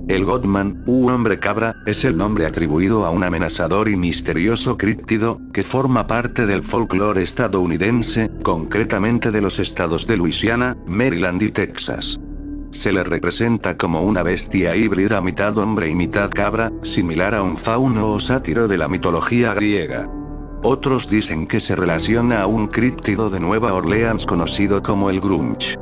El Godman, u hombre cabra, es el nombre atribuido a un amenazador y misterioso críptido, que forma parte del folclore estadounidense, concretamente de los estados de Luisiana, Maryland y Texas. Se le representa como una bestia híbrida mitad hombre y mitad cabra, similar a un fauno o sátiro de la mitología griega. Otros dicen que se relaciona a un críptido de Nueva Orleans conocido como el Grunch.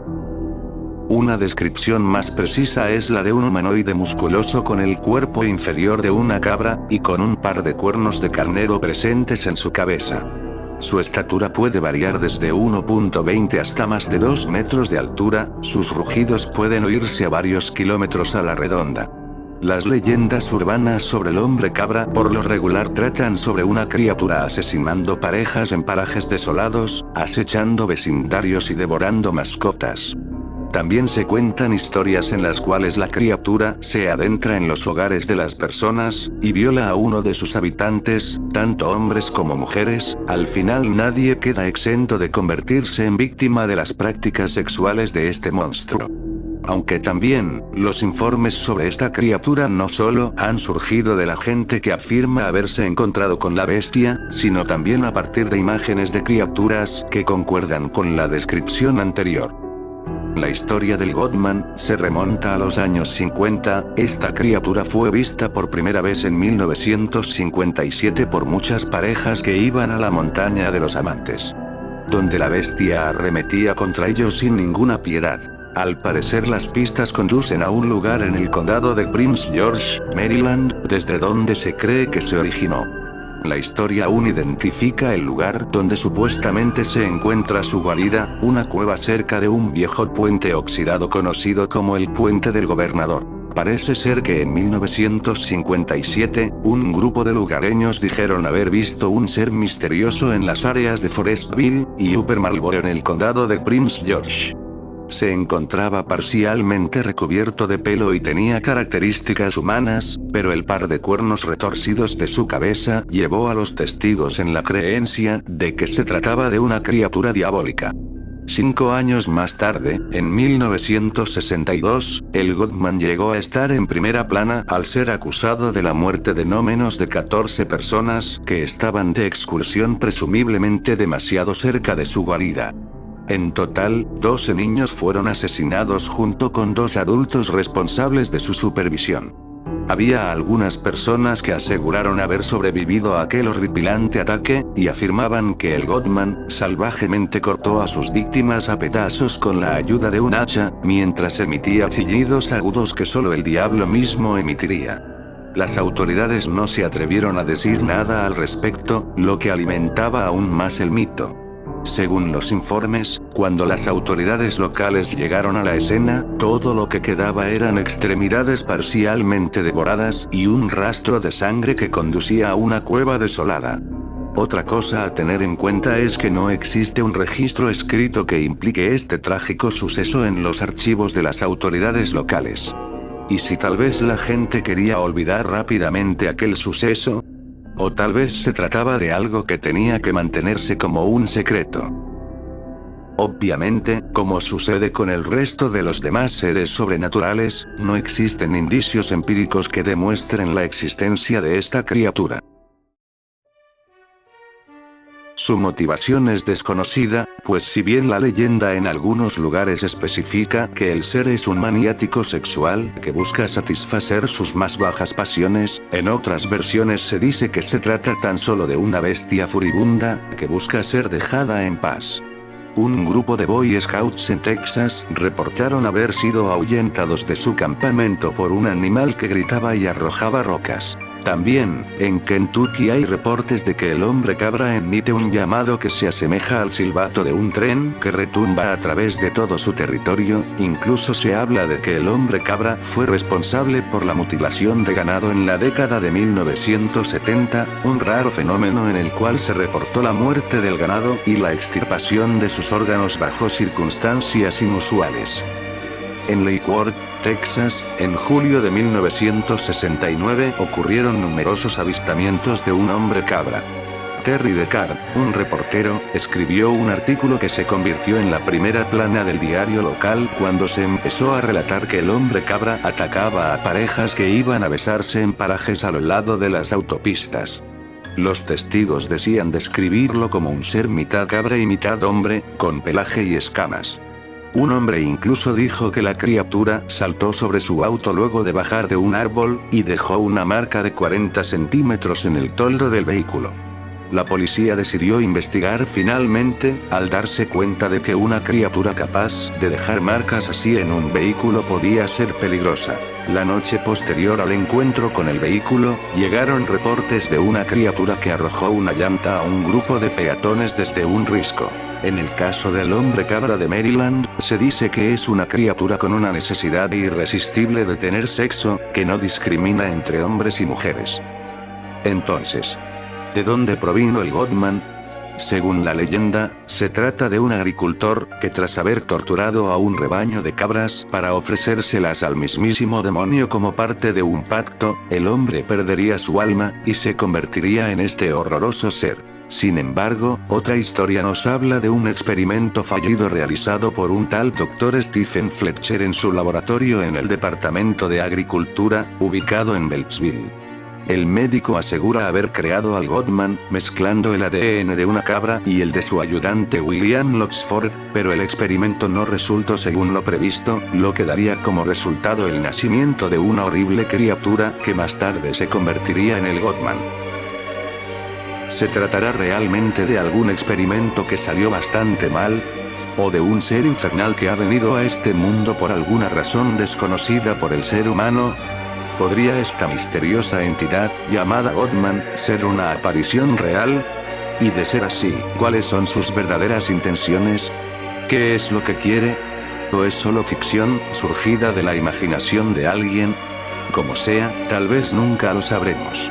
Una descripción más precisa es la de un humanoide musculoso con el cuerpo inferior de una cabra, y con un par de cuernos de carnero presentes en su cabeza. Su estatura puede variar desde 1.20 hasta más de 2 metros de altura, sus rugidos pueden oírse a varios kilómetros a la redonda. Las leyendas urbanas sobre el hombre cabra por lo regular tratan sobre una criatura asesinando parejas en parajes desolados, acechando vecindarios y devorando mascotas. También se cuentan historias en las cuales la criatura se adentra en los hogares de las personas, y viola a uno de sus habitantes, tanto hombres como mujeres. Al final nadie queda exento de convertirse en víctima de las prácticas sexuales de este monstruo. Aunque también, los informes sobre esta criatura no solo han surgido de la gente que afirma haberse encontrado con la bestia, sino también a partir de imágenes de criaturas que concuerdan con la descripción anterior. La historia del Godman se remonta a los años 50, esta criatura fue vista por primera vez en 1957 por muchas parejas que iban a la montaña de los amantes, donde la bestia arremetía contra ellos sin ninguna piedad. Al parecer las pistas conducen a un lugar en el condado de Prince George, Maryland, desde donde se cree que se originó. La historia aún identifica el lugar donde supuestamente se encuentra su guarida, una cueva cerca de un viejo puente oxidado conocido como el Puente del Gobernador. Parece ser que en 1957, un grupo de lugareños dijeron haber visto un ser misterioso en las áreas de Forestville y Upper Marlboro en el condado de Prince George. Se encontraba parcialmente recubierto de pelo y tenía características humanas, pero el par de cuernos retorcidos de su cabeza llevó a los testigos en la creencia de que se trataba de una criatura diabólica. 5 años más tarde, en 1962, el Godman llegó a estar en primera plana al ser acusado de la muerte de no menos de 14 personas que estaban de excursión presumiblemente demasiado cerca de su guarida. En total, 12 niños fueron asesinados junto con 2 adultos responsables de su supervisión. Había algunas personas que aseguraron haber sobrevivido a aquel horripilante ataque, y afirmaban que el Godman salvajemente cortó a sus víctimas a pedazos con la ayuda de un hacha, mientras emitía chillidos agudos que solo el diablo mismo emitiría. Las autoridades no se atrevieron a decir nada al respecto, lo que alimentaba aún más el mito. Según los informes, cuando las autoridades locales llegaron a la escena, todo lo que quedaba eran extremidades parcialmente devoradas y un rastro de sangre que conducía a una cueva desolada. Otra cosa a tener en cuenta es que no existe un registro escrito que implique este trágico suceso en los archivos de las autoridades locales. ¿Y si tal vez la gente quería olvidar rápidamente aquel suceso? O tal vez se trataba de algo que tenía que mantenerse como un secreto. Obviamente, como sucede con el resto de los demás seres sobrenaturales, no existen indicios empíricos que demuestren la existencia de esta criatura. Su motivación es desconocida, pues si bien la leyenda en algunos lugares especifica que el ser es un maniático sexual que busca satisfacer sus más bajas pasiones, en otras versiones se dice que se trata tan solo de una bestia furibunda que busca ser dejada en paz. Un grupo de Boy Scouts en Texas reportaron haber sido ahuyentados de su campamento por un animal que gritaba y arrojaba rocas. También, en Kentucky hay reportes de que el hombre cabra emite un llamado que se asemeja al silbato de un tren que retumba a través de todo su territorio. Incluso se habla de que el hombre cabra fue responsable por la mutilación de ganado en la década de 1970, un raro fenómeno en el cual se reportó la muerte del ganado y la extirpación de sus órganos bajo circunstancias inusuales. En Lake Worth, Texas, en julio de 1969 ocurrieron numerosos avistamientos de un hombre cabra. Terry Deckard, un reportero, escribió un artículo que se convirtió en la primera plana del diario local cuando se empezó a relatar que el hombre cabra atacaba a parejas que iban a besarse en parajes a lo lado de las autopistas. Los testigos decían describirlo como un ser mitad cabra y mitad hombre, con pelaje y escamas. Un hombre incluso dijo que la criatura saltó sobre su auto luego de bajar de un árbol, y dejó una marca de 40 centímetros en el toldo del vehículo. La policía decidió investigar finalmente, al darse cuenta de que una criatura capaz de dejar marcas así en un vehículo podía ser peligrosa. La noche posterior al encuentro con el vehículo, llegaron reportes de una criatura que arrojó una llanta a un grupo de peatones desde un risco. En el caso del hombre cabra de Maryland, se dice que es una criatura con una necesidad irresistible de tener sexo, que no discrimina entre hombres y mujeres. Entonces, ¿de dónde provino el Goatman? Según la leyenda, se trata de un agricultor, que tras haber torturado a un rebaño de cabras para ofrecérselas al mismísimo demonio como parte de un pacto, el hombre perdería su alma, y se convertiría en este horroroso ser. Sin embargo, otra historia nos habla de un experimento fallido realizado por un tal Dr. Stephen Fletcher en su laboratorio en el Departamento de Agricultura, ubicado en Beltsville. El médico asegura haber creado al Goatman, mezclando el ADN de una cabra y el de su ayudante William Loxford, pero el experimento no resultó según lo previsto, lo que daría como resultado el nacimiento de una horrible criatura que más tarde se convertiría en el Goatman. ¿Se tratará realmente de algún experimento que salió bastante mal? ¿O de un ser infernal que ha venido a este mundo por alguna razón desconocida por el ser humano? ¿Podría esta misteriosa entidad, llamada Goatman, ser una aparición real? Y de ser así, ¿cuáles son sus verdaderas intenciones? ¿Qué es lo que quiere? ¿O es solo ficción, surgida de la imaginación de alguien? Como sea, tal vez nunca lo sabremos.